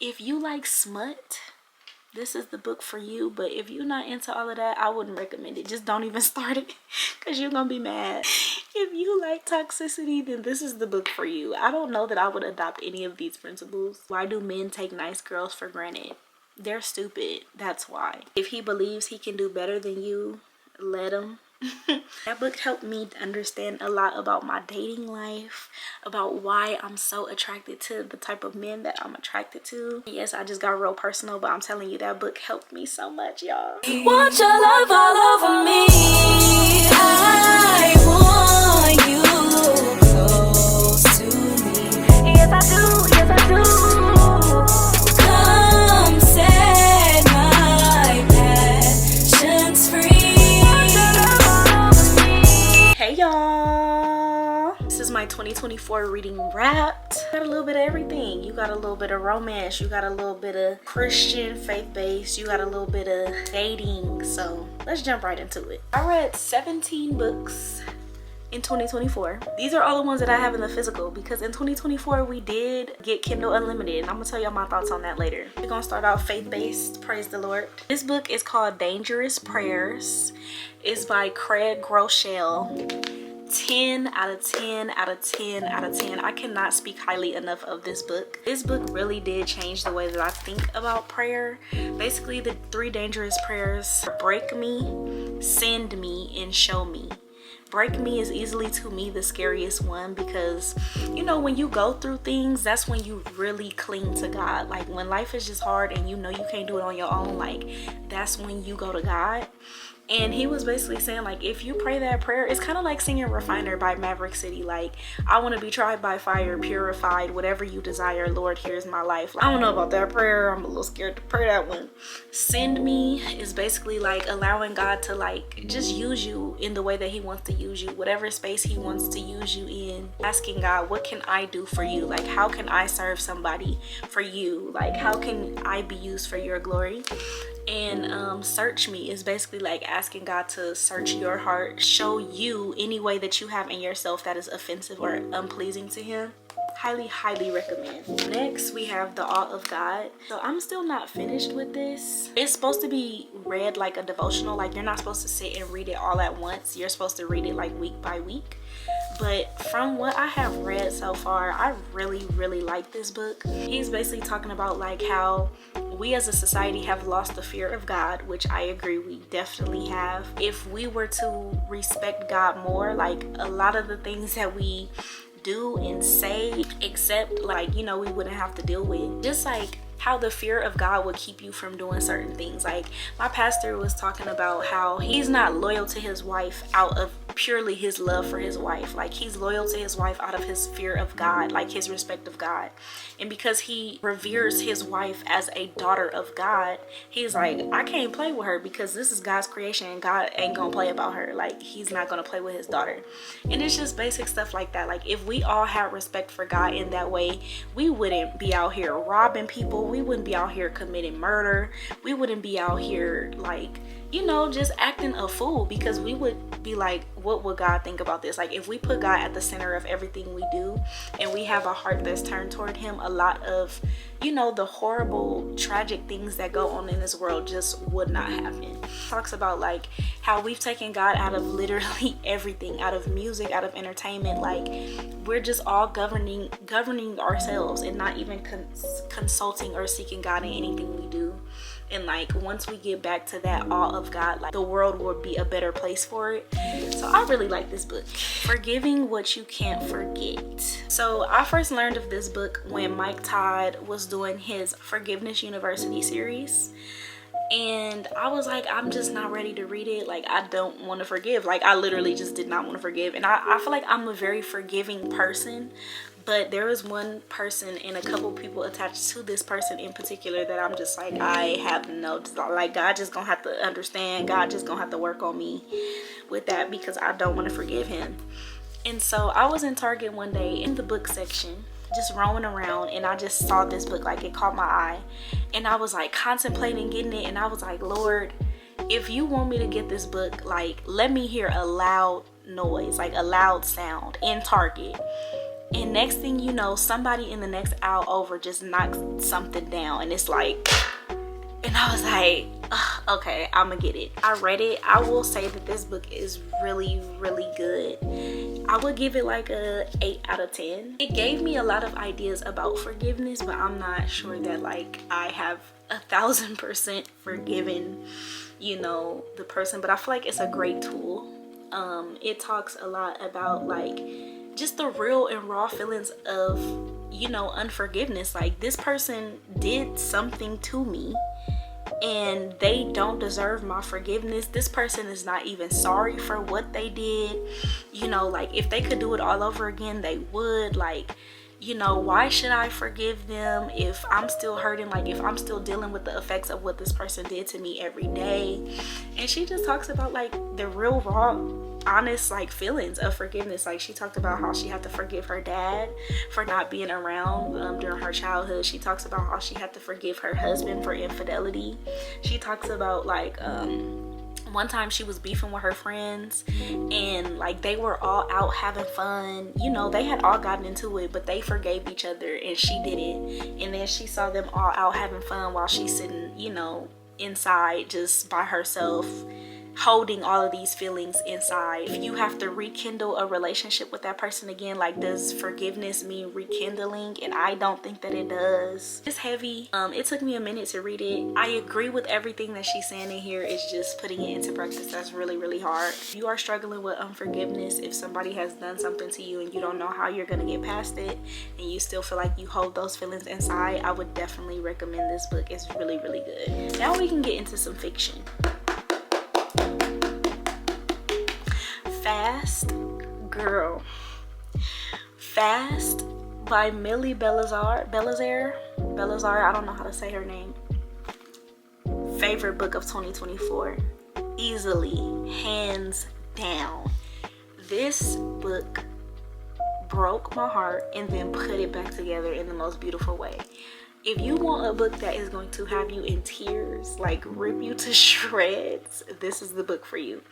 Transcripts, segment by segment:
if you like smut, this is the book for you. But if you're not into all of that, I wouldn't recommend it. Just don't even start it because you're gonna be mad. If you like toxicity, then this is the book for you. I don't know that I would adopt any of these principles. Why do men take nice girls for granted? They're stupid. That's why. If he believes he can do better than you, let him. That book helped me understand a lot about my dating life, about why I'm so attracted to the type of men that I'm attracted to. Yes, I just got real personal, but I'm telling you, that book helped me so much, y'all. Want your love all over me. I want you close to me. Yes, I do. Yes, I do. Come set my passions free. Hey y'all, this is my 2024 reading wrapped. Got a little bit of everything. You got a little bit of romance, you got a little bit of Christian faith-based, you got a little bit of dating. So let's jump right into it. I read 17 books in 2024. These are all the ones that I have in the physical because in 2024 we did get Kindle Unlimited, and I'm gonna tell y'all my thoughts on that later. We're gonna start out faith-based. Praise the Lord. This book is called Dangerous Prayers. It's by Craig Groeschel. 10 out of 10 out of 10 out of 10. I cannot speak highly enough of this book. This book really did change the way that I think about prayer. Basically, the 3 dangerous prayers: break me, send me, and show me. Break me is easily, to me, the scariest one because, you know, when you go through things, that's when you really cling to God. Like when life is just hard and you know you can't do it on your own, like that's when you go to God. And he was basically saying, like, if you pray that prayer, it's kind of like singing Refiner by Maverick City. Like, I want to be tried by fire, purified, whatever you desire, Lord, here's my life. Like, I don't know about that prayer. I'm a little scared to pray that one. Send me is basically like allowing God to like just use you in the way that he wants to use you, whatever space he wants to use you in. Asking God, what can I do for you? Like, how can I serve somebody for you? Like, how can I be used for your glory? And search me is basically like asking God to search your heart, show you any way that you have in yourself that is offensive or unpleasing to him. Highly recommend. Next we have The Awe of God. So I'm still not finished with this. It's supposed to be read like a devotional. Like, you're not supposed to sit and read it all at once. You're supposed to read it like week by week. But from what I have read so far, I really like this book. He's basically talking about like how we as a society have lost the fear of God, which I agree we definitely have. If we were to respect God more, like a lot of the things that we do and say, except like, you know, we wouldn't have to deal with. Just like how the fear of God would keep you from doing certain things. Like my pastor was talking about how he's not loyal to his wife out of purely his love for his wife. Like he's loyal to his wife out of his fear of God, like his respect of God. And because he reveres his wife as a daughter of God, he's like, I can't play with her because this is God's creation and God ain't gonna play about her. Like he's not gonna play with his daughter. And it's just basic stuff like that. Like if we all had respect for God in that way, we wouldn't be out here robbing people. We wouldn't be out here committing murder. We wouldn't be out here like, you know, just acting a fool, because we would be like, what would God think about this? Like if we put God at the center of everything we do and we have a heart that's turned toward him, a lot of, you know, the horrible tragic things that go on in this world just would not happen. Talks about like how we've taken God out of literally everything, out of music, out of entertainment. Like we're just all governing ourselves and not even consulting or seeking God in anything we do. And like once we get back to that awe of God, like the world will be a better place for it. So I really like this book. Forgiving What You Can't Forget. So I first learned of this book when Mike Todd was doing his Forgiveness University series. And I was like, I'm just not ready to read it. Like I don't want to forgive. Like I literally just did not want to forgive. And I feel like I'm a very forgiving person. But there is one person and a couple people attached to this person in particular that I'm just like, I have no, like God just gonna have to understand. God just gonna have to work on me with that because I don't want to forgive him. And so I was in Target one day in the book section, just roaming around, and I just saw this book. Like it caught my eye and I was like contemplating getting it. And I was like, Lord, if you want me to get this book, like let me hear a loud noise, like a loud sound in Target. And next thing you know, somebody in the next aisle over just knocks something down, and it's like, and I was like, ugh, okay, I'm gonna get it. I read it. I will say that this book is really, really good. I would give it like a 8 out of 10. It gave me a lot of ideas about forgiveness, but I'm not sure that like I have 1000% forgiven, you know, the person. But I feel like it's a great tool. It talks a lot about like just the real and raw feelings of, you know, unforgiveness. Like, this person did something to me and they don't deserve my forgiveness. This person is not even sorry for what they did. You know, like, if they could do it all over again, they would. Like, you know, why should I forgive them if I'm still hurting? Like, if I'm still dealing with the effects of what this person did to me every day. And she just talks about like the real raw, honest like feelings of forgiveness. Like, she talked about how she had to forgive her dad for not being around during her childhood. She talks about how she had to forgive her husband for infidelity. She talks about like one time she was beefing with her friends, and like they were all out having fun, you know, they had all gotten into it, but they forgave each other and she didn't. And then she saw them all out having fun while she's sitting, you know, inside just by herself, holding all of these feelings inside. If you have to rekindle a relationship with that person again, like, does forgiveness mean rekindling? And I don't think that it does. It's heavy. It took me a minute to read it. I agree with everything that she's saying in here. It's just putting it into practice that's really, really hard. If you are struggling with unforgiveness, if somebody has done something to you and you don't know how you're gonna get past it, and you still feel like you hold those feelings inside, I would definitely recommend this book. It's really, really good. Now we can get into some fiction. Fast, girl. Fast by Millie Belazaire, I don't know how to say her name. Favorite book of 2024. Easily, hands down. This book broke my heart and then put it back together in the most beautiful way. If you want a book that is going to have you in tears, like rip you to shreds, this is the book for you.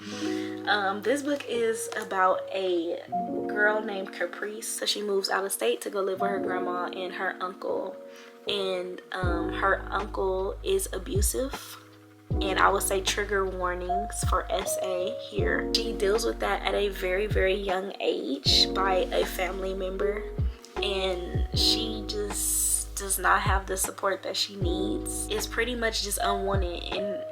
This book is about a girl named Caprice. So she moves out of state to go live with her grandma and her uncle. And her uncle is abusive. And I would say trigger warnings for SA here. She deals with that at a very, very young age by a family member. And she just does not have the support that she needs. Is pretty much just unwanted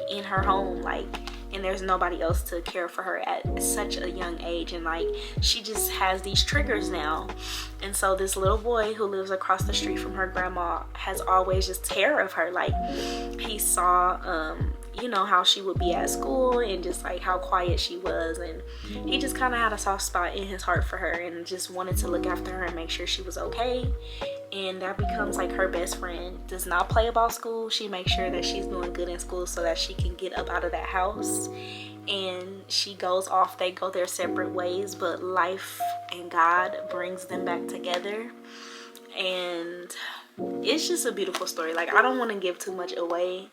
in her home, like, and there's nobody else to care for her at such a young age. And like, she just has these triggers now. And so this little boy who lives across the street from her grandma has always just terror of her. Like, he saw you know, how she would be at school and just like how quiet she was, and he just kind of had a soft spot in his heart for her and just wanted to look after her and make sure she was okay. And that becomes like her best friend. Does not play about school. She makes sure that she's doing good in school so that she can get up out of that house. And she goes off, they go their separate ways, but life and God brings them back together. And it's just a beautiful story. Like, I don't want to give too much away,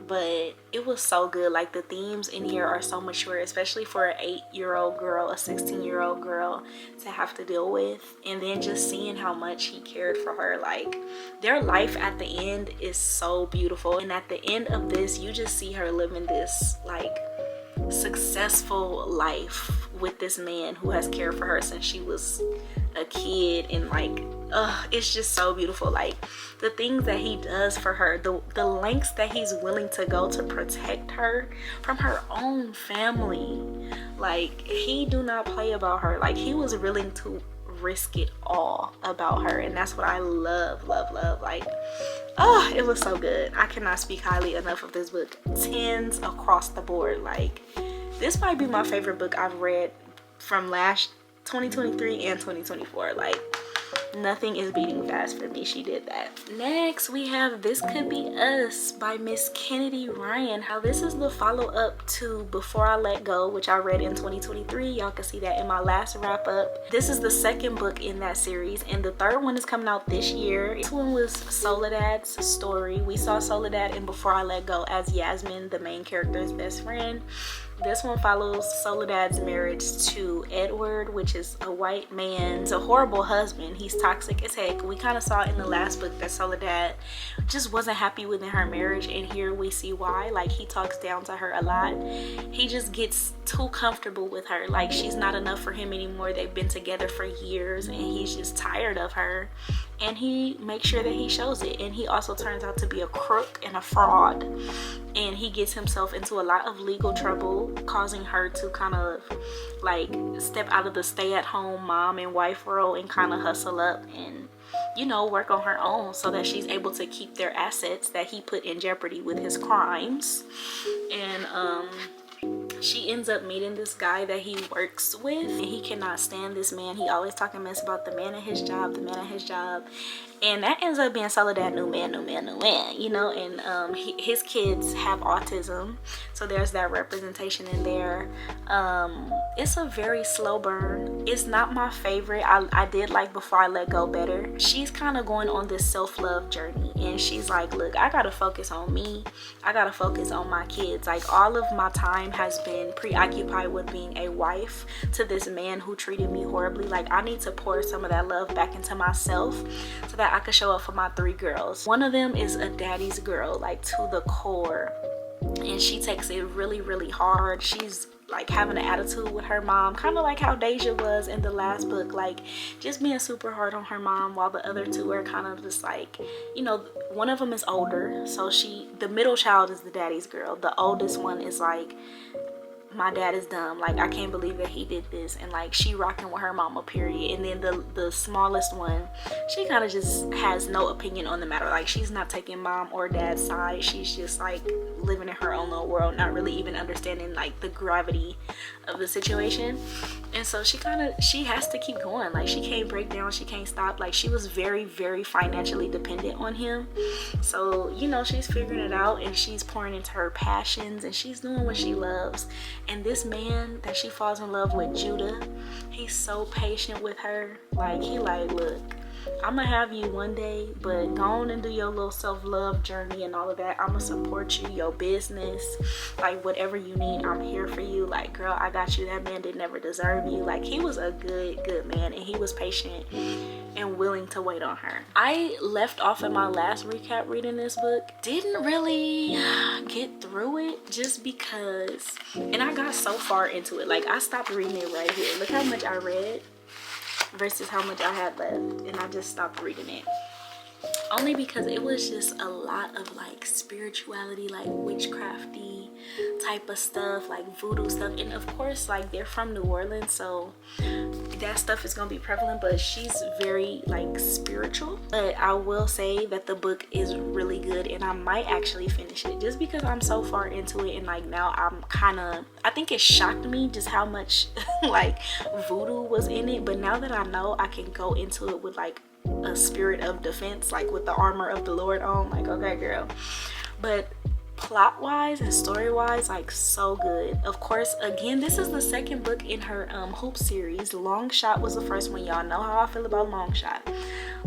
but it was so good. Like, the themes in here are so mature, especially for an 8-year-old girl, a 16-year-old girl to have to deal with. And then just seeing how much he cared for her. Like, their life at the end is so beautiful. And at the end of this, you just see her living this like successful life with this man who has cared for her since she was a kid. And like, it's just so beautiful. Like, the things that he does for her, the lengths that he's willing to go to protect her from her own family. Like, he do not play about her. Like, he was willing to risk it all about her, and that's what I love. Like, it was so good. I cannot speak highly enough of this book. 10s across the board. Like, this might be my favorite book I've read from last 2023 and 2024. Like, nothing is beating Fast for me. She did that. Next, we have This Could Be Us by Miss Kennedy Ryan. How this is the follow-up to Before I Let Go, which I read in 2023. Y'all can see that in my last wrap-up. This is the second book in that series, and the third one is coming out this year. This one was Soledad's story. We saw Soledad in Before I Let Go as Yasmin, the main character's best friend. This one follows Soledad's marriage to Edward, which is a white man. He's a horrible husband. He's toxic as heck. We kind of saw in the last book that Soledad just wasn't happy within her marriage, and here we see why. Like, he talks down to her a lot. He just gets too comfortable with her. Like, she's not enough for him anymore. They've been together for years, and he's just tired of her, and he makes sure that he shows it. And he also turns out to be a crook and a fraud, and he gets himself into a lot of legal trouble, causing her to kind of like step out of the stay-at-home mom and wife role and kind of hustle up and, you know, work on her own so that she's able to keep their assets that he put in jeopardy with his crimes. And she ends up meeting this guy that he works with, and he cannot stand this man. He always talking mess about the man at his job, the man at his job. And that ends up being Soledad, new man, you know. And his kids have autism, so there's that representation in there. It's a very slow burn. It's not my favorite. I did like Before I Let Go better. She's kind of going on this self-love journey, and she's like, look, I gotta focus on me. I gotta focus on my kids. Like, all of my time has been preoccupied with being a wife to this man who treated me horribly. Like, I need to pour some of that love back into myself so that I could show up for my 3 girls. One of them is a daddy's girl, like, to the core, and she takes it really, really hard. She's like having an attitude with her mom, kind of like how Deja was in the last book, like just being super hard on her mom, while the other 2 are kind of just like, you know, one of them is older, so the middle child is the daddy's girl. The oldest one is like, my dad is dumb, like I can't believe that he did this, and like she rocking with her mama, period. And then the smallest one, she kind of just has no opinion on the matter. Like, she's not taking mom or dad's side. She's just like living in her own little world, not really even understanding like the gravity of the situation. And so she has to keep going. Like, she can't break down, she can't stop. Like, she was very, very financially dependent on him, so you know, she's figuring it out, and she's pouring into her passions, and she's doing what she loves. And this man that she falls in love with, Judah, he's so patient with her. Like, he like, look, I'm gonna have you one day, but go on and do your little self-love journey and all of that. I'm gonna support you, your business, like whatever you need, I'm here for you. Like, girl, I got you. That man did never deserve you. Like, he was a good man, and he was patient and willing to wait on her. I left off in my last recap reading this book. Didn't really get through it just because, and I got so far into it, like I stopped reading it right here. Look how much I read versus how much I had left, and I just stopped reading it. Only because it was just a lot of like spirituality, like witchcrafty type of stuff, like voodoo stuff. And of course, like, they're from New Orleans, so that stuff is gonna be prevalent, but she's very like spiritual. But I will say that the book is really good, and I might actually finish it just because I'm so far into it. And like, now I think it shocked me just how much like voodoo was in it, but now that I know, I can go into it with like a spirit of defense, like with the armor of the Lord on. Like, okay, girl. But plot wise and story wise, like, so good. Of course, again, this is the second book in her Hoop series. Long Shot was the first one. Y'all know how I feel about Long Shot.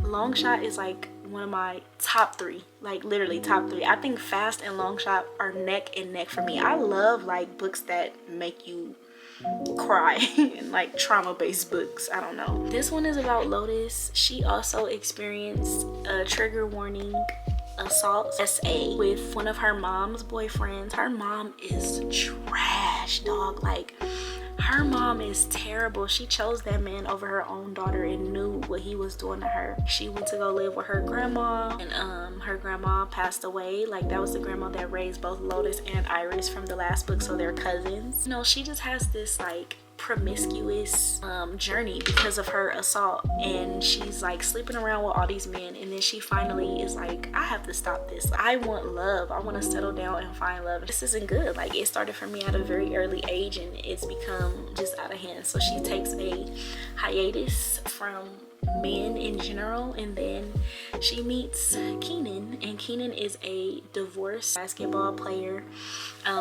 Long Shot is like one of my top 3, like literally top 3. I think Fast and Long Shot are neck and neck for me. I love like books that make you cry and like trauma-based books. I don't know. This one is about Lotus. She also experienced a trigger warning assault SA with one of her mom's boyfriends. Her mom is trash, dog. Like, her mom is terrible. She chose that man over her own daughter and knew what he was doing to her. She went to go live with her grandma, and her grandma passed away. Like, that was the grandma that raised both Lotus and Iris from the last book, so they're cousins. You know, she just has this like promiscuous journey because of her assault, and she's like sleeping around with all these men, and then she finally is like, I have to stop this. I want love. I want to settle down and find love. This isn't good. Like, it started for me at a very early age, and it's become just out of hand. So she takes a hiatus from men in general, and then she meets Keenan, and Keenan is a divorced basketball player.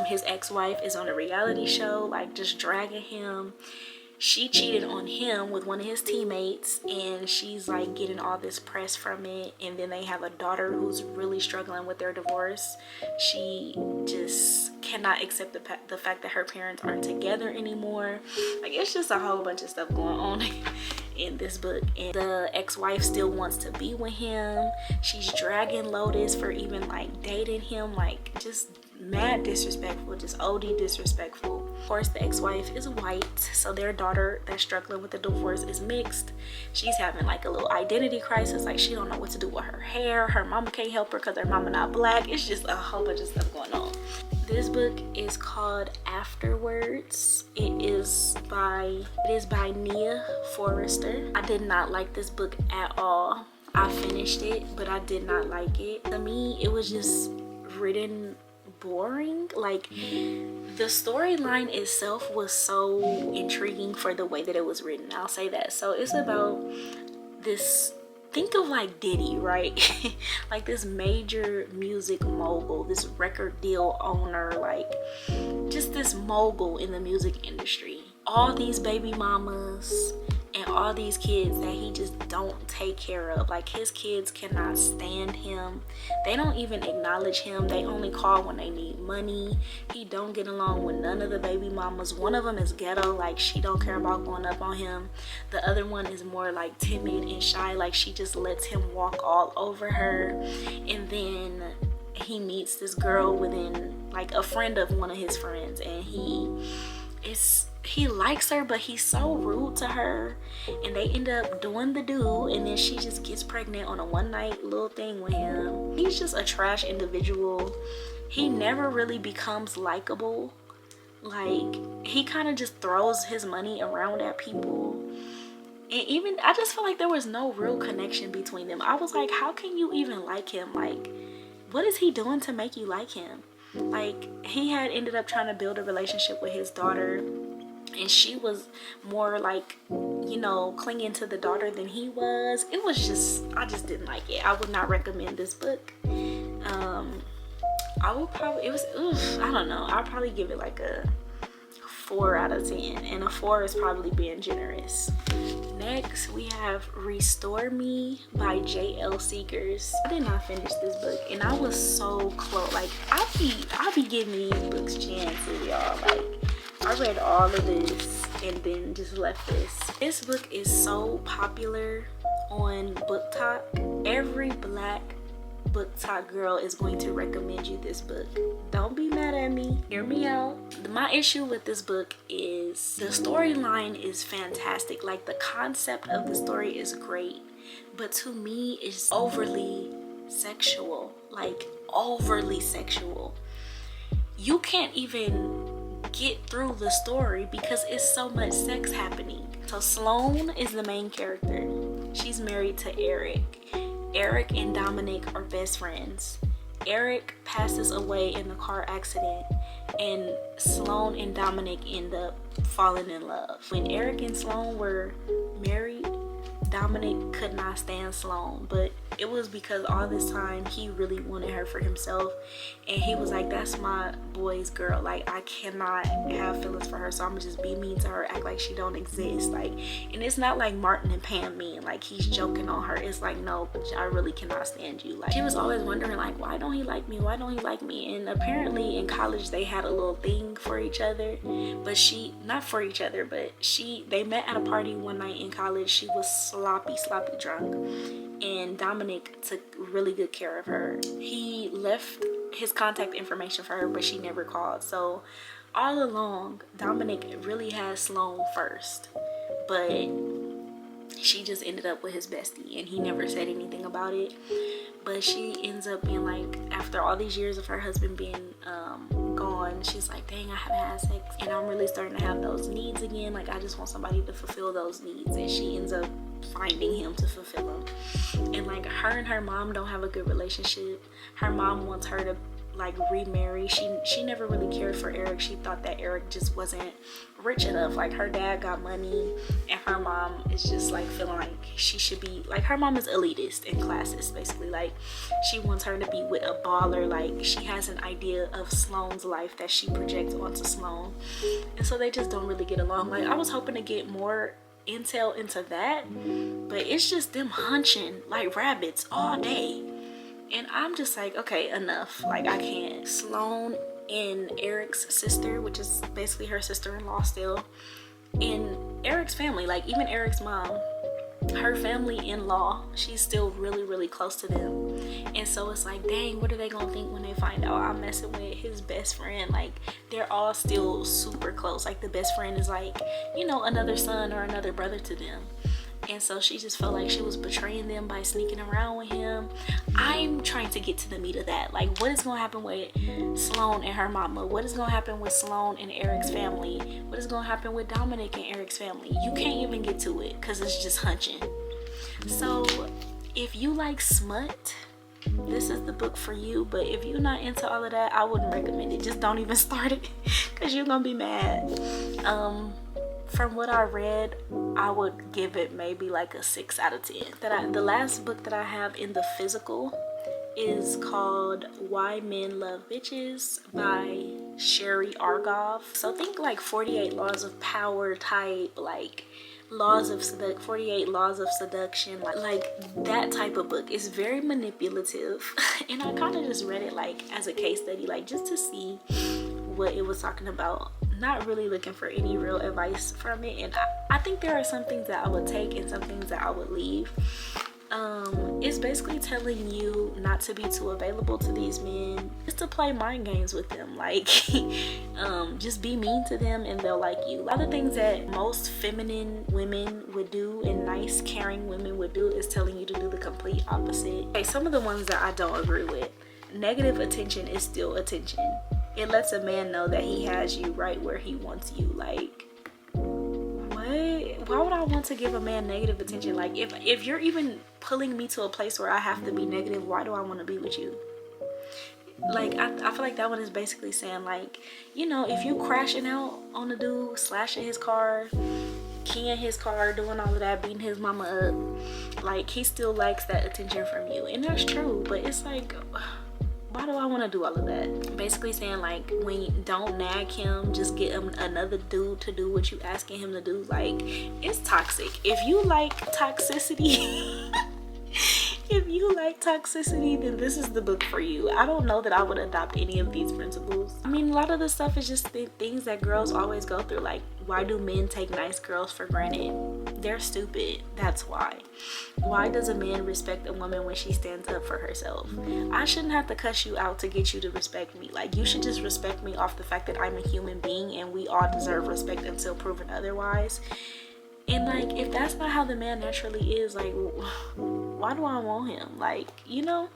His ex-wife is on a reality show, like just dragging him, she cheated on him with one of his teammates, and she's like getting all this press from it. And then they have a daughter who's really struggling with their divorce. She just cannot accept the fact that her parents aren't together anymore. Like, it's just a whole bunch of stuff going on in this book. And the ex-wife still wants to be with him. She's dragging Lotus for even like dating him, like just mad disrespectful, just OD disrespectful. Of course, the ex-wife is white, so their daughter that's struggling with the divorce is mixed. She's having like a little identity crisis, like she don't know what to do with her hair. Her mama can't help her because her mama not black. It's just a whole bunch of stuff going on. This book is called Afterwards. It is by Nia Forrester. I did not like this book at all. I finished it, but I did not like it. To me, it was just written boring. Like, the storyline itself was so intriguing for the way that it was written. I'll say that. So it's about this, think of like Diddy, right? Like this major music mogul, this record deal owner, like just this mogul in the music industry. All these baby mamas and all these kids that he just don't take care of. Like, his kids cannot stand him. They don't even acknowledge him. They only call when they need money. He don't get along with none of the baby mamas. One of them is ghetto, like she don't care about going up on him. The other one is more like timid and shy, like she just lets him walk all over her. And then he meets this girl within, like, a friend of one of his friends, and he likes her, but he's so rude to her, and they end up doing the do, and then she just gets pregnant on a one night little thing with him. He's just a trash individual. He never really becomes likable. Like, he kind of just throws his money around at people, and even I just feel like there was no real connection between them. I was like, how can you even like him? Like, what is he doing to make you like him? Like, he had ended up trying to build a relationship with his daughter, and she was more like, you know, clinging to the daughter than he was. It was just, I just didn't like it. I would not recommend this book. I would probably, I don't know, I'll probably give it like a 4 out of 10, and a 4 is probably being generous. Next, we have Restore Me by J.L. Seekers. I did not finish this book, and I was so close. Like, I be giving these books chances, y'all. Like, I read all of this and then just left this. This book is so popular on BookTok. Every black BookTok girl is going to recommend you this book. Don't be mad at me. Hear me out. My issue with this book is the storyline is fantastic. Like, the concept of the story is great, but to me it's overly sexual. Like, overly sexual. You can't even get through the story because it's so much sex happening. So Sloane is the main character. She's married to Eric. Eric and Dominic are best friends. Eric passes away in the car accident, and Sloane and Dominic end up falling in love. When Eric and Sloane were married, Dominic could not stand Sloane, but it was because all this time he really wanted her for himself, and he was like, that's my boy's girl. Like, I cannot have feelings for her, so I'm gonna just be mean to her, act like she don't exist. Like, and it's not like Martin and Pam mean, like he's joking on her. It's like, no, I really cannot stand you. Like, she was always wondering, like, why don't he like me? Why don't he like me? And apparently in college they had a little thing for each other, but not for each other, but they met at a party one night in college. She was sloppy drunk, and Dominic took really good care of her. He left his contact information for her, but she never called. So all along, Dominic really had Sloane first, but she just ended up with his bestie, and he never said anything about it. But she ends up being like, after all these years of her husband being gone, she's like, dang, I haven't had sex, and I'm really starting to have those needs again. Like, I just want somebody to fulfill those needs, and she ends up finding him to fulfill them. And like, her and her mom don't have a good relationship. Her mom wants her to like remarry. She never really cared for Eric. She thought that Eric just wasn't rich enough. Like her dad got money and her mom is just like feeling like she should be like, her mom is elitist and classist basically. Like she wants her to be with a baller. Like she has an idea of Sloane's life that she projects onto Sloane, and so they just don't really get along. Like I was hoping to get more intel into that, but it's just them hunching like rabbits all day, and I'm just like, okay, enough. Like I can't. Sloane and Eric's sister, which is basically her sister-in-law still, and Eric's family, like even Eric's mom, her family-in-law, she's still really close to them. And so it's like, dang, what are they gonna think when they find out I'm messing with his best friend? Like they're all still super close. Like the best friend is like, you know, another son or another brother to them. And so she just felt like she was betraying them by sneaking around with him. I'm trying to get to the meat of that. Like what is gonna happen with Sloane and her mama? What is gonna happen with Sloane and Eric's family? What is gonna happen with Dominic and Eric's family? You can't even get to it because it's just hunching. So if you like smut, this is the book for you. But if you're not into all of that, I wouldn't recommend it. Just don't even start it because you're gonna be mad. From what I read, I would give it maybe like a 6 out of 10. The last book that I have in the physical is called Why Men Love Bitches by Sherry Argov. So think like 48 Laws of Power type, like 48 Laws of Seduction, like that type of book. It's very manipulative and I kind of just read it like as a case study, like just to see what it was talking about. Not really looking for any real advice from it, and I think there are some things that I would take and some things that I would leave. It's basically telling you not to be too available to these men, just to play mind games with them. Like just be mean to them and they'll like you. A lot of things that most feminine women would do and nice caring women would do is telling you to do the complete opposite. Okay, some of the ones that I don't agree with. Negative attention is still attention. It lets a man know that he has you right where he wants you. Like, what? Why would I want to give a man negative attention? Like, if you're even pulling me to a place where I have to be negative, why do I want to be with you? Like, I feel like that one is basically saying, like, you know, if you crashing out on a dude, slashing his car, keying his car, doing all of that, beating his mama up, like, he still likes that attention from you. And that's true, but it's like, why do I want to do all of that? Basically saying like, when you don't nag him, just get him another dude to do what you asking him to do. Like, it's toxic. If you like toxicity if you like toxicity, then this is the book for you. I don't know that I would adopt any of these principles. I mean, a lot of the stuff is just the things that girls always go through. Like, why do men take nice girls for granted? They're stupid. That's why. Why does a man respect a woman when she stands up for herself? I shouldn't have to cuss you out to get you to respect me. Like, you should just respect me off the fact that I'm a human being and we all deserve respect until proven otherwise. And like, if that's not how the man naturally is, like, why do I want him? Like, you know,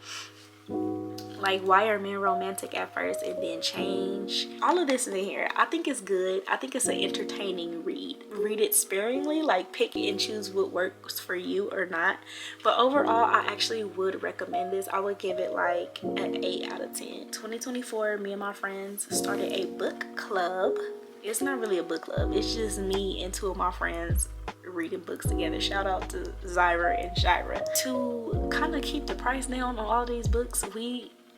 like, why are men romantic at first and then change? All of this is in here. I think it's good. I think it's an entertaining read. Read it sparingly, like pick and choose what works for you or not. But overall, I actually would recommend this. I would give it like an 8 out of 10. 2024, me and my friends started a book club. It's not really a book club. It's just me and 2 of my friends reading books together. Shout out to Zyra and Shira. To kind of keep the price down on all these books,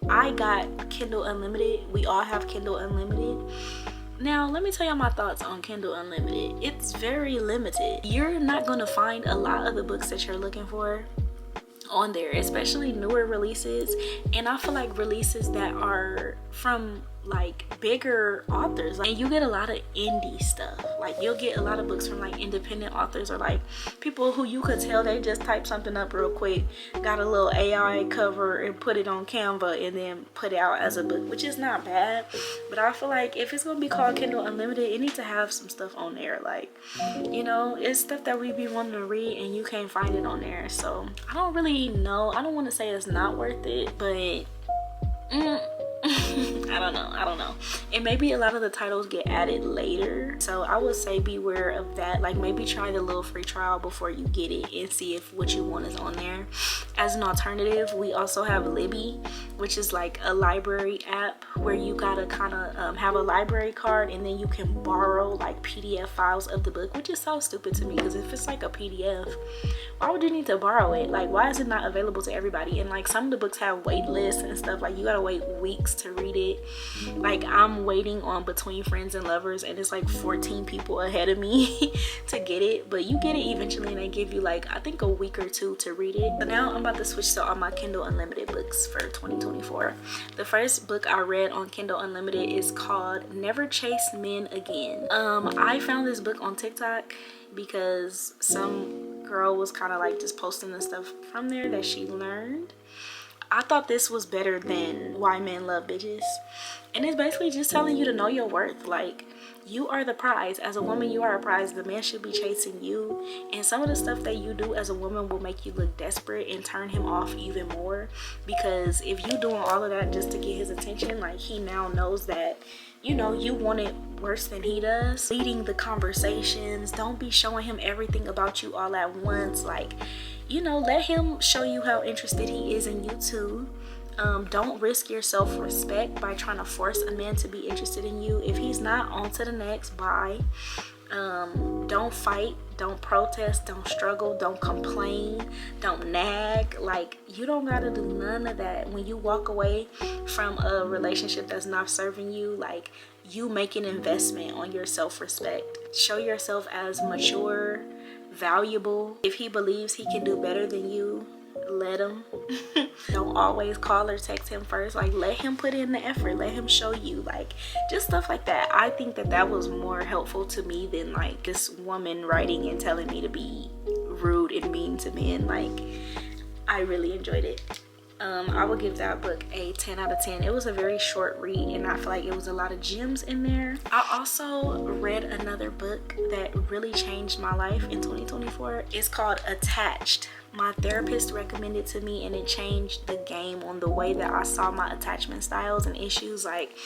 I got Kindle Unlimited. We all have Kindle Unlimited. Now, let me tell y'all my thoughts on Kindle Unlimited. It's very limited. You're not going to find a lot of the books that you're looking for on there, especially newer releases. And I feel like releases that are from like bigger authors, and you get a lot of indie stuff. Like, you'll get a lot of books from like independent authors, or like people who you could tell they just typed something up real quick, got a little AI cover and put it on Canva and then put it out as a book, which is not bad. But I feel like if it's gonna be called Kindle Unlimited, it needs to have some stuff on there. Like, you know, it's stuff that we be wanting to read and you can't find it on there. So I don't really know. I don't want to say it's not worth it, but I don't know. And maybe a lot of the titles get added later, so I would say beware of that. Like, maybe try the little free trial before you get it and see if what you want is on there. As an alternative, we also have Libby, which is like a library app where you gotta kind of have a library card, and then you can borrow like PDF files of the book, which is so stupid to me, because if it's like a PDF, why would you need to borrow it? Like, why is it not available to everybody? And like some of the books have wait lists and stuff, like you gotta wait weeks to read it. Like I'm waiting on Between Friends and Lovers, and it's like 14 people ahead of me to get it, but you get it eventually, and they give you like I think a week or two to read it. So now I'm about to switch to all my Kindle Unlimited books for 2024. The first book I read on Kindle Unlimited is called Never Chase Men Again. I found this book on TikTok because some girl was kind of like just posting the stuff from there that she learned. I thought this was better than Why Men Love Bitches, and it's basically just telling you to know your worth. Like, you are the prize. As a woman, you are a prize. The man should be chasing you, and some of the stuff that you do as a woman will make you look desperate and turn him off even more, because if you doing all of that just to get his attention, like he now knows that you know you want it worse than he does. Leading the conversations, don't be showing him everything about you all at once. Like, you know, let him show you how interested he is in you too. Don't risk your self-respect by trying to force a man to be interested in you. If he's not, on to the next. Bye. Don't fight, don't protest, don't struggle, don't complain, don't nag. Like, you don't gotta do none of that. When you walk away from a relationship that's not serving you, like, you make an investment on your self-respect. Show yourself as mature, valuable. If he believes he can do better than you, let him. Don't always call or text him first. Like, let him put in the effort, let him show you, like, just stuff like that. I think that that was more helpful to me than like this woman writing and telling me to be rude and mean to men. Like, I really enjoyed it. I would give that book a 10 out of 10. It was a very short read, and I feel like it was a lot of gems in there. I also read another book that really changed my life in 2024. It's called Attached. My therapist recommended it to me, and it changed the game on the way that I saw my attachment styles and issues. Like,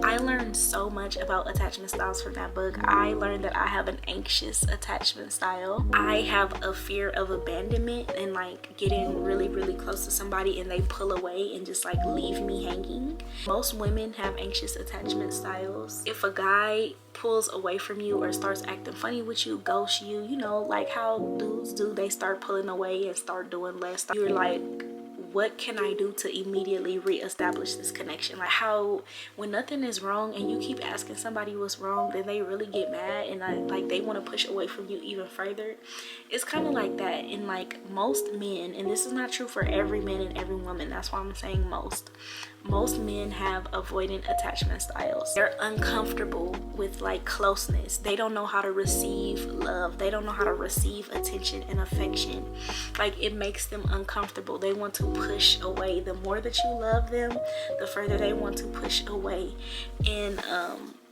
I learned so much about attachment styles from that book. I learned that I have an anxious attachment style. I have a fear of abandonment and like getting really, really close to somebody and they pull away and just like leave me hanging. Most women have anxious attachment styles. If a guy pulls away from you or starts acting funny with you, ghosts you, you know, like how dudes do, they start pulling away and start doing less. You're like, what can I do to immediately reestablish this connection? Like, how when nothing is wrong and you keep asking somebody what's wrong, then they really get mad and like they want to push away from you even further. It's kind of like that. And like most men, and this is not true for every man and every woman, that's why I'm saying most men have avoidant attachment styles. They're uncomfortable with like closeness. They don't know how to receive love. They don't know how to receive attention and affection. Like, it makes them uncomfortable. They want to push away. The more that you love them, the further they want to push away. And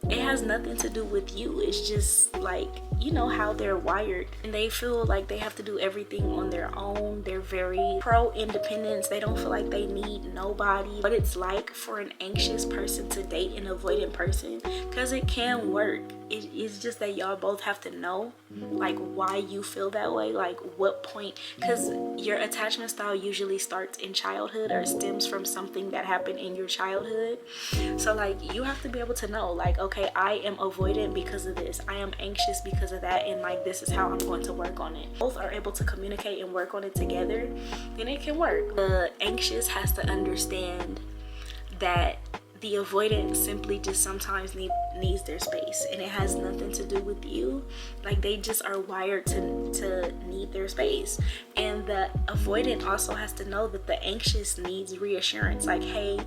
it has nothing to do with you. It's just like, you know, how they're wired, and they feel like they have to do everything on their own. They're very pro independence. They don't feel like they need nobody. What it's like for an anxious person to date an avoidant person, because it can work. It's just that y'all both have to know like why you feel that way, like what point, because your attachment style usually starts in childhood or stems from something that happened in your childhood. So like, you have to be able to know, like, okay, I am avoidant because of this, I am anxious because of that, and like this is how I'm going to work on it. Both are able to communicate and work on it together, then it can work. The anxious has to understand that the avoidant simply just sometimes needs their space, and it has nothing to do with you. Like, they just are wired to need their space. And the avoidant also has to know that the anxious needs reassurance, like, hey,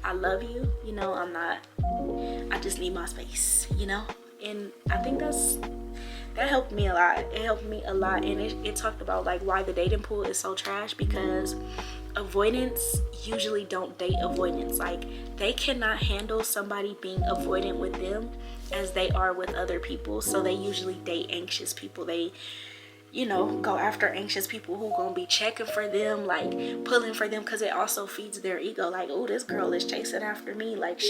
I love you, you know, I just need my space, you know. And I think that helped me a lot. It helped me a lot. And it talked about like why the dating pool is so trash, because avoidants usually don't date avoidance. Like, they cannot handle somebody being avoidant with them as they are with other people, so they usually date anxious people. They, you know, go after anxious people who gonna be checking for them, like pulling for them, because it also feeds their ego. Like, oh, this girl is chasing after me. Like,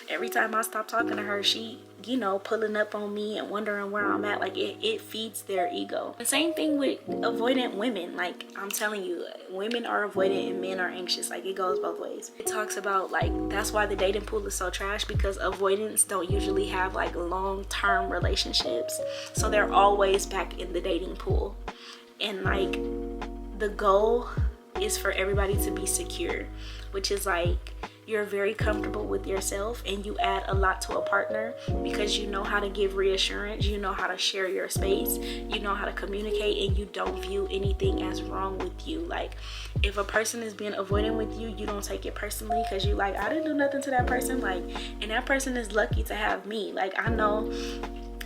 every time I stop talking to her, she you know, pulling up on me and wondering where I'm at. Like it feeds their ego. The same thing with avoidant women. Like I'm telling you, women are avoidant and men are anxious. Like it goes both ways. It talks about like that's why the dating pool is so trash, because avoidants don't usually have like long-term relationships, so they're always back in the dating pool. And like the goal is for everybody to be secure, which is like you're very comfortable with yourself and you add a lot to a partner because you know how to give reassurance, you know how to share your space, you know how to communicate, and you don't view anything as wrong with you. Like if a person is being avoidant with you, you don't take it personally because you like, I didn't do nothing to that person, like, and that person is lucky to have me. Like I know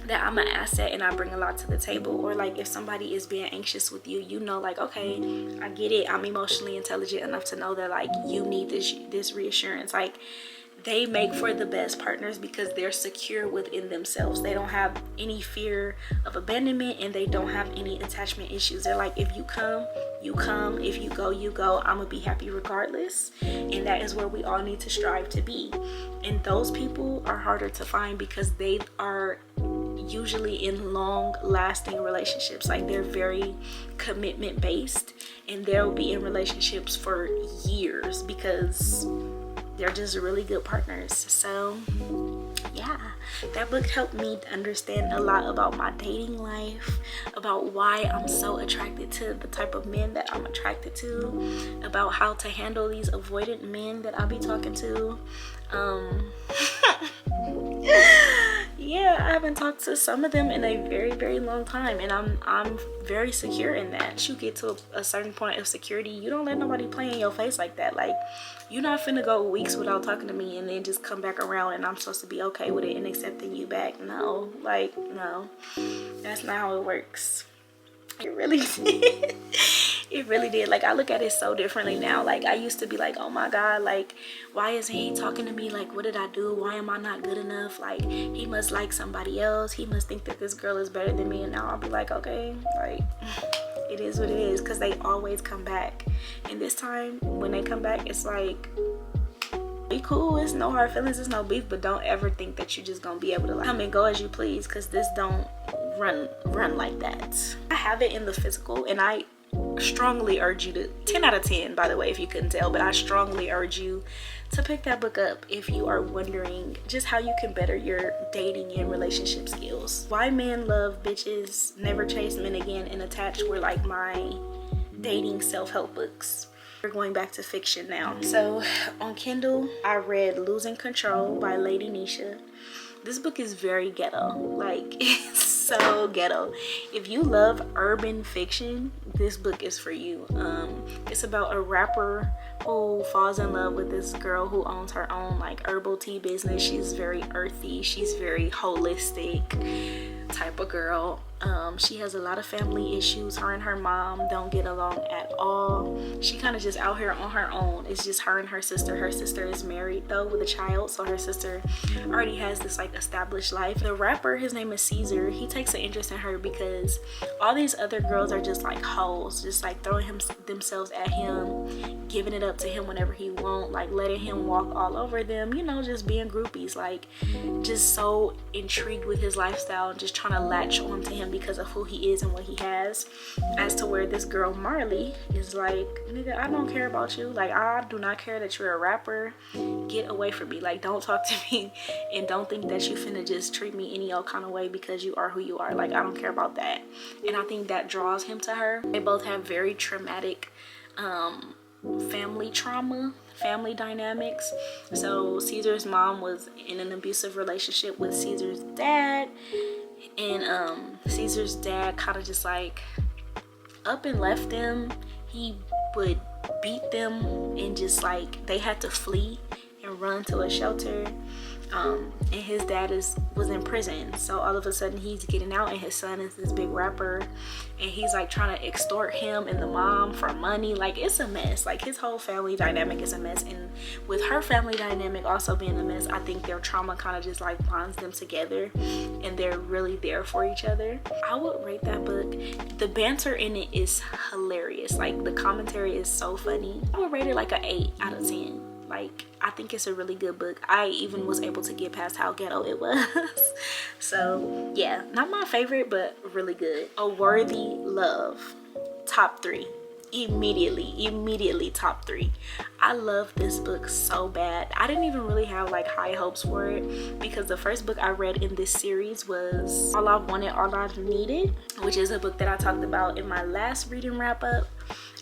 that I'm an asset and I bring a lot to the table. Or like if somebody is being anxious with you, you know, like, okay, I get it, I'm emotionally intelligent enough to know that like you need this reassurance. Like they make for the best partners because they're secure within themselves. They don't have any fear of abandonment and they don't have any attachment issues. They're like, if you come, you come. If you go, you go. I'm gonna be happy regardless. And that is where we all need to strive to be. And those people are harder to find because they are usually in long lasting relationships. Like they're very commitment based and they'll be in relationships for years because they're just really good partners. So yeah, that book helped me understand a lot about my dating life, about why I'm so attracted to the type of men that I'm attracted to, about how to handle these avoidant men that I'll be talking to. Yeah, I haven't talked to some of them in a very, very long time, and I'm very secure in that. You get to a certain point of security, you don't let nobody play in your face like that. Like you're not finna go weeks without talking to me and then just come back around and I'm supposed to be okay with it and accepting you back. No, like no, that's not how it works. It really did. It really did. Like I look at it so differently now. Like I used to be like, oh my god, like why isn't he talking to me? Like what did I do? Why am I not good enough? Like he must like somebody else, he must think that this girl is better than me. And now I'll be like, okay, like it is what it is, because they always come back. And this time when they come back, it's like, be cool, it's no hard feelings, it's no beef, but don't ever think that you're just gonna be able to like come and go as you please, because this don't run like that. I have it in the physical, and I strongly urge you to, 10 out of 10 by the way, if you couldn't tell, but I strongly urge you to pick that book up if you are wondering just how you can better your dating and relationship skills. Why Men Love Bitches, Never Chase Men Again, and Attached were like my dating self-help books. We're going back to fiction now. So on Kindle, I read Losing Control by Lady Nisha. This book is very ghetto. Like it's so ghetto. If you love urban fiction, this book is for you. It's about a rapper who falls in love with this girl who owns her own like herbal tea business. She's very earthy, she's very holistic type of girl. She has a lot of family issues. Her and her mom don't get along at all. She kind of just out here on her own. It's just her and her sister. Her sister is married though with a child, so her sister already has this like established life. The rapper, his name is Caesar, he takes an interest in her because all these other girls are just like hoes, just like throwing themselves at him, giving it up to him whenever he wants, like letting him walk all over them, you know, just being groupies, like just so intrigued with his lifestyle and just trying to latch on to him because of who he is and what he has. As to where this girl Marley is like, nigga, I don't care about you. Like I do not care that you're a rapper. Get away from me. Like don't talk to me, and don't think that you finna just treat me any old kind of way because you are who you are. Like I don't care about that. And I think that draws him to her. They both have very traumatic family trauma, family dynamics. So Caesar's mom was in an abusive relationship with Caesar's dad, and Caesar's dad kind of just like up and left them. He would beat them, and just like they had to flee and run to a shelter. And his dad was in prison, so all of a sudden he's getting out, and his son is this big rapper, and he's like trying to extort him and the mom for money. Like it's a mess. Like his whole family dynamic is a mess, and with her family dynamic also being a mess, I think their trauma kind of just like bonds them together, and they're really there for each other. I would rate that book. The banter in it is hilarious. Like the commentary is so funny. I would rate it like an 8 out of 10. Like, I think it's a really good book. I even was able to get past how ghetto it was. So yeah, not my favorite, but really good. A Worthy Love, top 3. Immediately top 3. I love this book so bad. I didn't even really have like high hopes for it, because the first book I read in this series was All I Wanted, All I Needed, which is a book that I talked about in my last reading wrap up.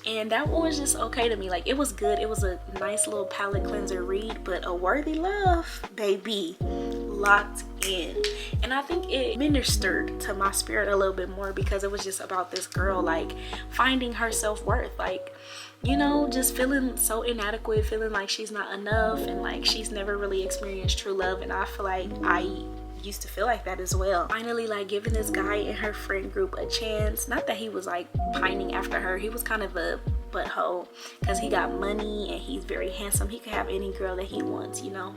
And that one was just okay to me. Like, it was good. It was a nice little palate cleanser read. But A Worthy Love, baby, locked in. And I think it ministered to my spirit a little bit more, because it was just about this girl like finding her self-worth, like, you know, just feeling so inadequate, feeling like she's not enough, and like she's never really experienced true love. And I feel like I used to feel like that as well. Finally, like, giving this guy and her friend group a chance. Not that he was like pining after her. He was kind of a butthole, because he got money and he's very handsome. He could have any girl that he wants, you know.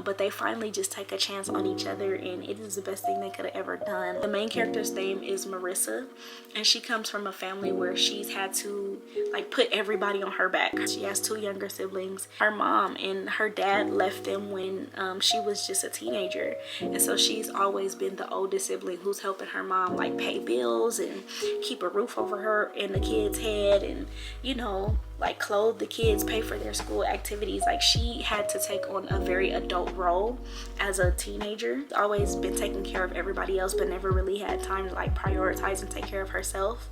But they finally just take a chance on each other, and it is the best thing they could have ever done. The main character's name is Marissa, and she comes from a family where she's had to like put everybody on her back. She has 2 younger siblings. Her mom and her dad left them when she was just a teenager, and so she's always been the oldest sibling who's helping her mom like pay bills and keep a roof over her and the kids' head, and, you know, like clothe the kids, pay for their school activities. Like, she had to take on a very adult role as a teenager. Always been taking care of everybody else, but never really had time to like prioritize and take care of herself.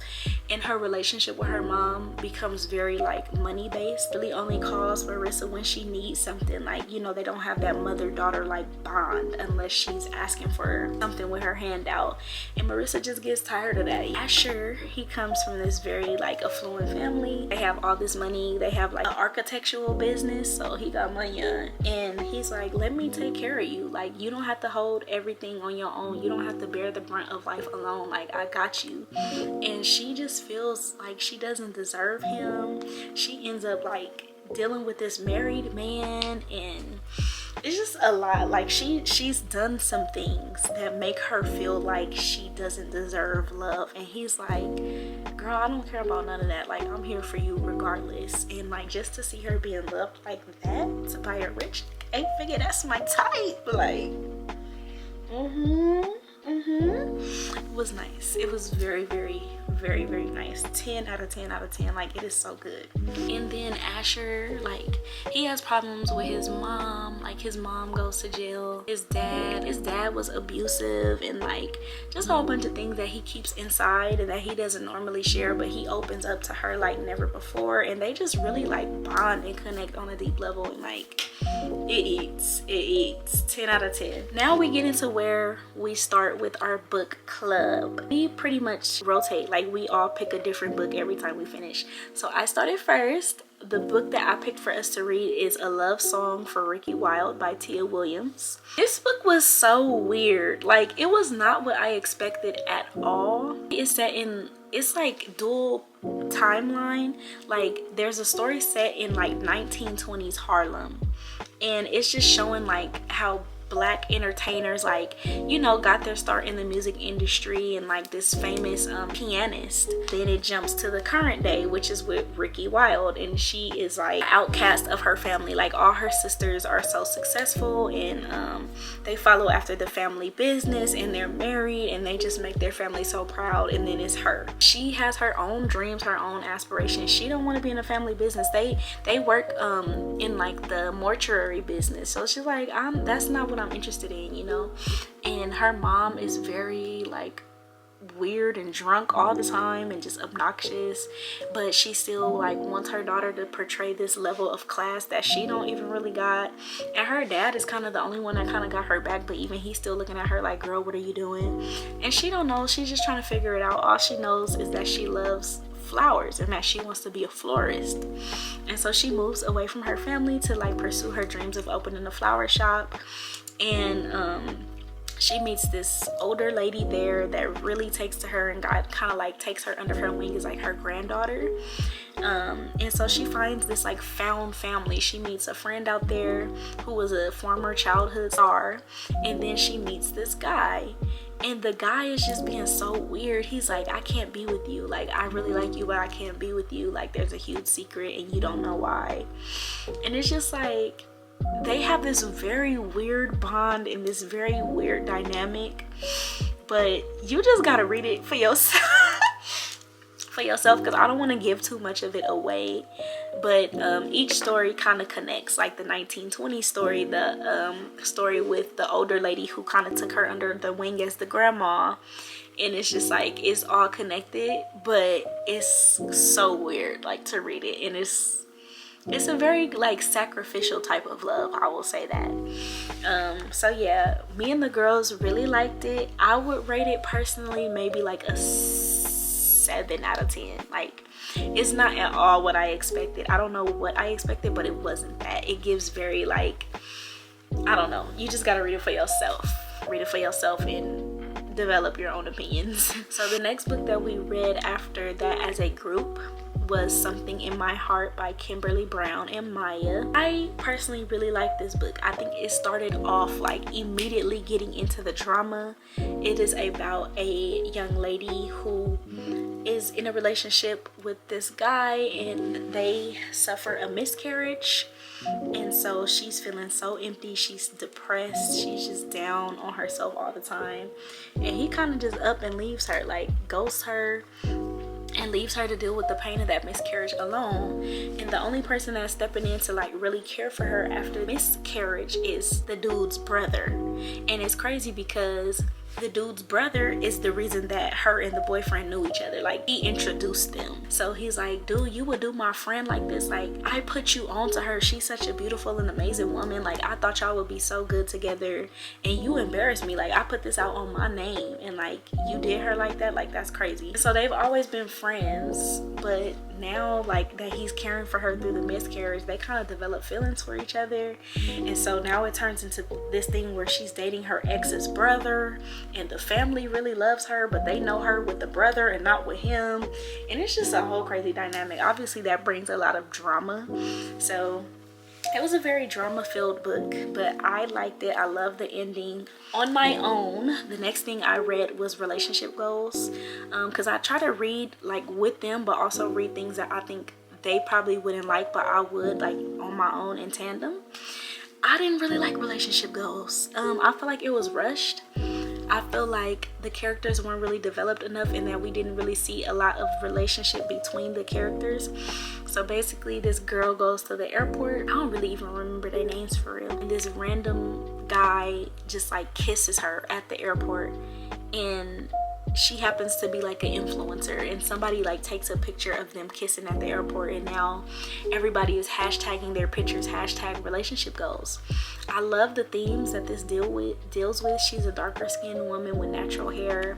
And her relationship with her mom becomes very like money based. Really only calls Marissa when she needs something. Like, you know, they don't have that mother-daughter like bond unless she's asking for something with her hand out. And Marissa just gets tired of that. Asher, he comes from this very like affluent family. They have all this money. They have like an architectural business, so he got money on, and he's like, let me take care of you. Like, you don't have to hold everything on your own. You don't have to bear the brunt of life alone. Like, I got you. And she just feels like she doesn't deserve him. She ends up like dealing with this married man, and it's just a lot. Like, she's done some things that make her feel like she doesn't deserve love, and he's like, girl, I don't care about none of that. Like, I'm here for you regardless. And like, just to see her being loved like that by a rich 8-figure, that's my type. Like, it was nice. It was very nice. 10 out of 10 out of 10. Like, it is so good. And then Asher, like, he has problems with his mom. Like, his mom goes to jail. His dad was abusive, and like just a whole bunch of things that he keeps inside and that he doesn't normally share, but he opens up to her like never before. And they just really like bond and connect on a deep level, and like it eats 10 out of 10. Now we get into where we start with our book club. We pretty much rotate, like we all pick a different book every time we finish. So I started first. The book that I picked for us to read is A Love Song for Ricky Wilde by Tia Williams. This book was so weird. Like, it was not what I expected at all. It's set in, it's like dual timeline. Like, there's a story set in like 1920s Harlem, and it's just showing like how Black entertainers, like, you know, got their start in the music industry, and like this famous pianist. Then it jumps to the current day, which is with Ricky Wilde, and she is like outcast of her family. Like, all her sisters are so successful, and they follow after the family business, and they're married, and they just make their family so proud. And then it's her. She has her own dreams, her own aspirations. She don't want to be in a family business. They work in like the mortuary business, so she's like, that's not what I'm interested in, you know. And her mom is very like weird and drunk all the time and just obnoxious, but she still like wants her daughter to portray this level of class that she don't even really got. And her dad is kind of the only one that kind of got her back, but even he's still looking at her like, girl, what are you doing? And she don't know. She's just trying to figure it out. All she knows is that she loves flowers and that she wants to be a florist. And so she moves away from her family to like pursue her dreams of opening a flower shop. And she meets this older lady there that really takes to her and God kind of like takes her under her wing as like her granddaughter. And so she finds this like found family. She meets a friend out there who was a former childhood star, and then she meets this guy, and the guy is just being so weird. He's like, I can't be with you, like I really like you but I can't be with you, like there's a huge secret and you don't know why. And it's just like they have this very weird bond and this very weird dynamic, but you just gotta read it for yourself. For yourself, because I don't want to give too much of it away. But each story kind of connects, like the 1920 story, the story with the older lady who kind of took her under the wing as the grandma, and it's just like it's all connected, but it's so weird like to read it, and it's a very like sacrificial type of love, I will say that. So yeah, me and the girls really liked it. I would rate it personally maybe like a 7 out of 10. Like it's not at all what I expected. I don't know what I expected, but it wasn't that. It gives very like, I don't know, you just gotta read it for yourself. Read it for yourself and develop your own opinions. So the next book that we read after that as a group was Something in My Heart by Kimberly Brown and Maya. I personally really like this book. I think it started off like immediately getting into the drama. It is about a young lady who is in a relationship with this guy and they suffer a miscarriage, and so she's feeling so empty, she's depressed, she's just down on herself all the time, and he kind of just up and leaves her, like ghosts her and leaves her to deal with the pain of that miscarriage alone. And the only person that's stepping in to like really care for her after miscarriage is the dude's brother. And it's crazy because the dude's brother is the reason that her and the boyfriend knew each other. Like he introduced them. So he's like, dude, you would do my friend like this? Like I put you on to her, she's such a beautiful and amazing woman, like I thought y'all would be so good together, and you embarrassed me. Like I put this out on my name and like you did her like that. Like that's crazy. So they've always been friends, but now like that he's caring for her through the miscarriage, they kind of develop feelings for each other. And so now it turns into this thing where she's dating her ex's brother, and the family really loves her, but they know her with the brother and not with him, and it's just a whole crazy dynamic. Obviously that brings a lot of drama, so it was a very drama filled book, but I liked it. I love the ending. On my own, the next thing I read was relationship goals, because I try to read like with them, but also read things that I think they probably wouldn't like, but I would like on my own in tandem. I didn't really like relationship goals. I feel like it was rushed. I feel like the characters weren't really developed enough, and that we didn't really see a lot of relationship between the characters. So basically this girl goes to the airport. I don't really even remember their names for real. And this random guy just like kisses her at the airport, and she happens to be like an influencer, and somebody like takes a picture of them kissing at the airport, and now everybody is hashtagging their pictures hashtag relationship goals. I love the themes that this deals with. She's a darker skinned woman with natural hair,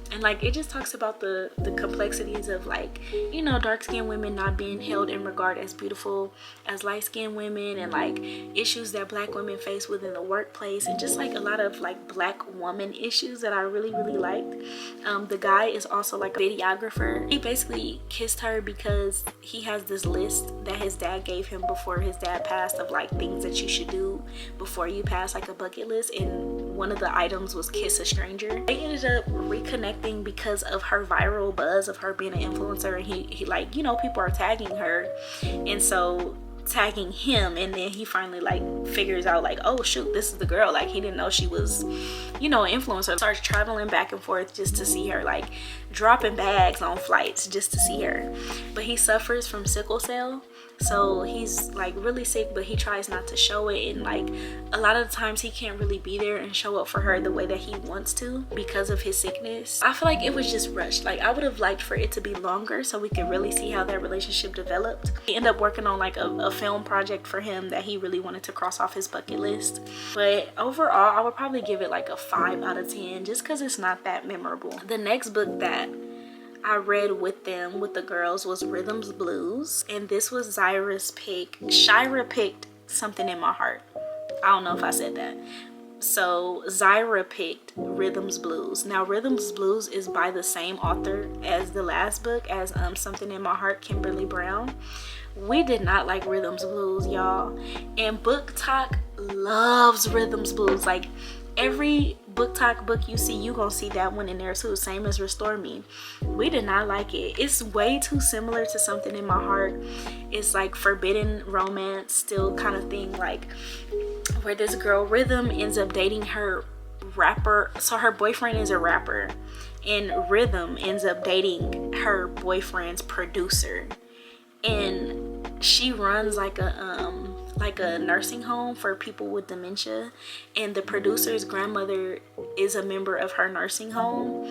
and like it just talks about the complexities of like, you know, dark skinned women not being held in regard as beautiful as light skinned women, and like issues that black women face within the workplace, and just like a lot of like black woman issues that I really liked. The guy is also like a videographer. He basically kissed her because he has this list that his dad gave him before his dad passed of like things that you should do before you pass, like a bucket list, and one of the items was kiss a stranger. They ended up reconnecting because of her viral buzz of her being an influencer, and he like, you know, people are tagging her, and so tagging him, and then he finally like figures out like, oh shoot, this is the girl. Like he didn't know she was, you know, an influencer. Starts traveling back and forth just to see her, like dropping bags on flights just to see her. But he suffers from sickle cell, so he's like really sick, but he tries not to show it, and like a lot of the times he can't really be there and show up for her the way that he wants to because of his sickness. I feel like it was just rushed. Like I would have liked for it to be longer so we could really see how that relationship developed. He ended up working on like a film project for him that he really wanted to cross off his bucket list, but overall I would probably give it like a 5 out of 10 just because it's not that memorable. The next book that I read with them, with the girls, was Rhythms Blues, and this was Shira picked Something in My Heart. I don't know if I said that. So Zyra picked Rhythms Blues. Now Rhythms Blues is by the same author as the last book, as Something in My Heart, Kimberly Brown. We did not like Rhythms Blues, y'all, and BookTok loves Rhythms Blues. Like every BookTok book you see, you gonna see that one in there too, same as Restore Me. We did not like it. It's way too similar to Something in My Heart. It's like forbidden romance still kind of thing, like where this girl Rhythm ends up dating her rapper. So her boyfriend is a rapper, and Rhythm ends up dating her boyfriend's producer, and she runs like a nursing home for people with dementia, and the producer's grandmother is a member of her nursing home,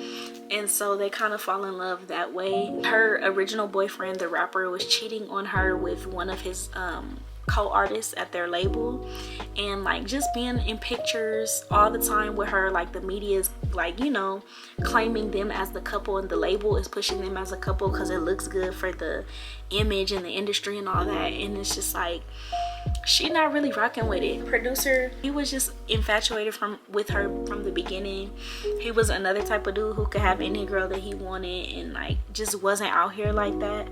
and so they kind of fall in love that way. Her original boyfriend, the rapper, was cheating on her with one of his co-artists at their label, and like just being in pictures all the time with her. Like the media is like, you know, claiming them as the couple, and the label is pushing them as a couple because it looks good for the image and the industry and all that. And it's just like she not really rocking with it. Producer, he was just infatuated with her from the beginning. He was another type of dude who could have any girl that he wanted, and like just wasn't out here like that.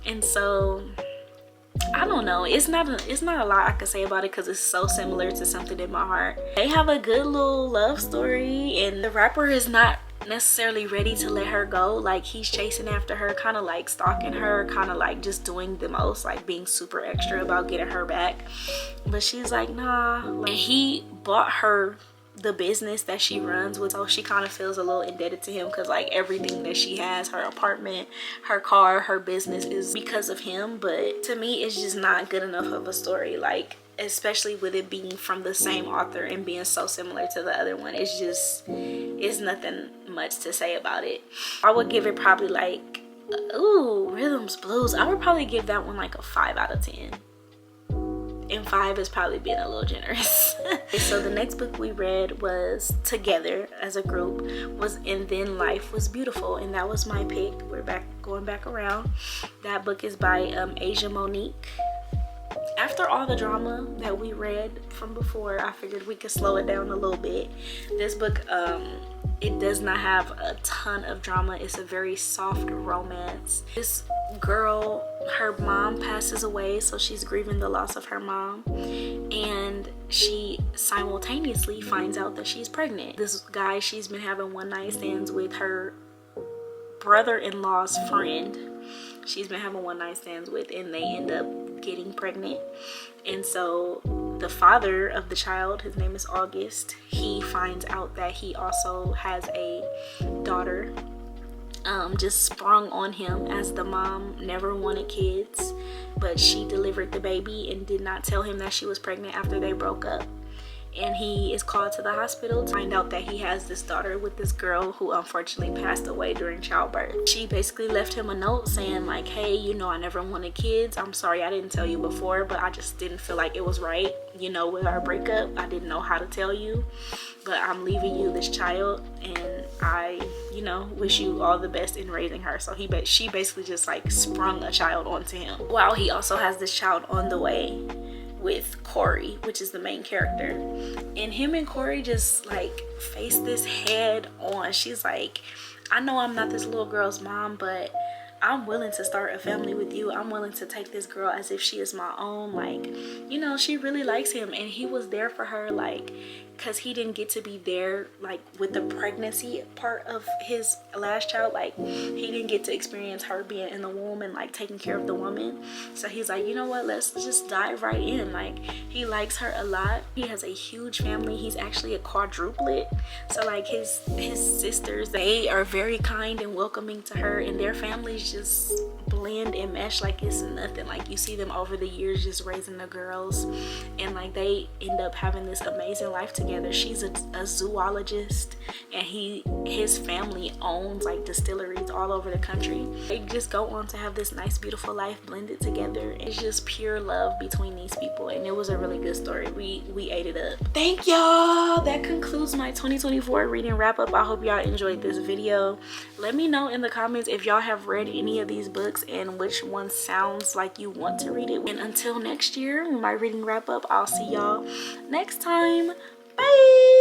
And so I don't know, it's not a lot I could say about it because it's so similar to Something in My Heart. They have a good little love story, and the rapper is not necessarily ready to let her go. Like he's chasing after her, kind of like stalking her, kind of like just doing the most, like being super extra about getting her back, but she's like nah. And he bought her the business that she runs with, so she kind of feels a little indebted to him because like everything that she has, her apartment, her car, her business, is because of him. But to me, it's just not good enough of a story, like especially with it being from the same author and being so similar to the other one. It's nothing much to say about it. I would give it probably like, ooh, Rhythms Blues, I would probably give that one like a 5 out of 10. And 5 is probably being a little generous. So the next book we read was together as a group, was And Then Life Was Beautiful, and that was my pick. We're going back around. That book is by Asia Monique. After all the drama that we read from before, I figured we could slow it down a little bit. This book, it does not have a ton of drama. It's a very soft romance. This girl, her mom passes away, so she's grieving the loss of her mom, and she simultaneously finds out that she's pregnant. This guy she's been having one night stands with, her brother-in-law's friend, she's been having one night stands with, and they end up getting pregnant. And so the father of the child, his name is August, he finds out that he also has a daughter, just sprung on him, as the mom never wanted kids, but she delivered the baby and did not tell him that she was pregnant after they broke up. And he is called to the hospital to find out that he has this daughter with this girl who unfortunately passed away during childbirth. She basically left him a note saying like, hey, you know, I never wanted kids. I'm sorry I didn't tell you before, but I just didn't feel like it was right, you know, with our breakup. I didn't know how to tell you, but I'm leaving you this child, and I, you know, wish you all the best in raising her. So she basically just like sprung a child onto him, while he also has this child on the way with Corey, which is the main character. And him and Corey just like face this head on. She's like, I know I'm not this little girl's mom, but I'm willing to start a family with you. I'm willing to take this girl as if she is my own. Like, you know, she really likes him, and he was there for her, like, because he didn't get to be there like with the pregnancy part of his last child. Like, he didn't get to experience her being in the womb and like taking care of the woman. So he's like, you know what, let's just dive right in. Like, he likes her a lot. He has a huge family. He's actually a quadruplet, so like his sisters, they are very kind and welcoming to her, and their families just blend and mesh like it's nothing. Like, you see them over the years just raising the girls, and like they end up having this amazing life together. She's a zoologist, and his family owns like distilleries all over the country. They just go on to have this nice beautiful life blended together. It's just pure love between these people, and it was a really good story. We ate it up. Thank y'all. That concludes my 2024 reading wrap up. I hope y'all enjoyed this video. Let me know in the comments if y'all have read any of these books and which one sounds like you want to read it. And until next year, my reading wrap up, I'll see y'all next time. Bye.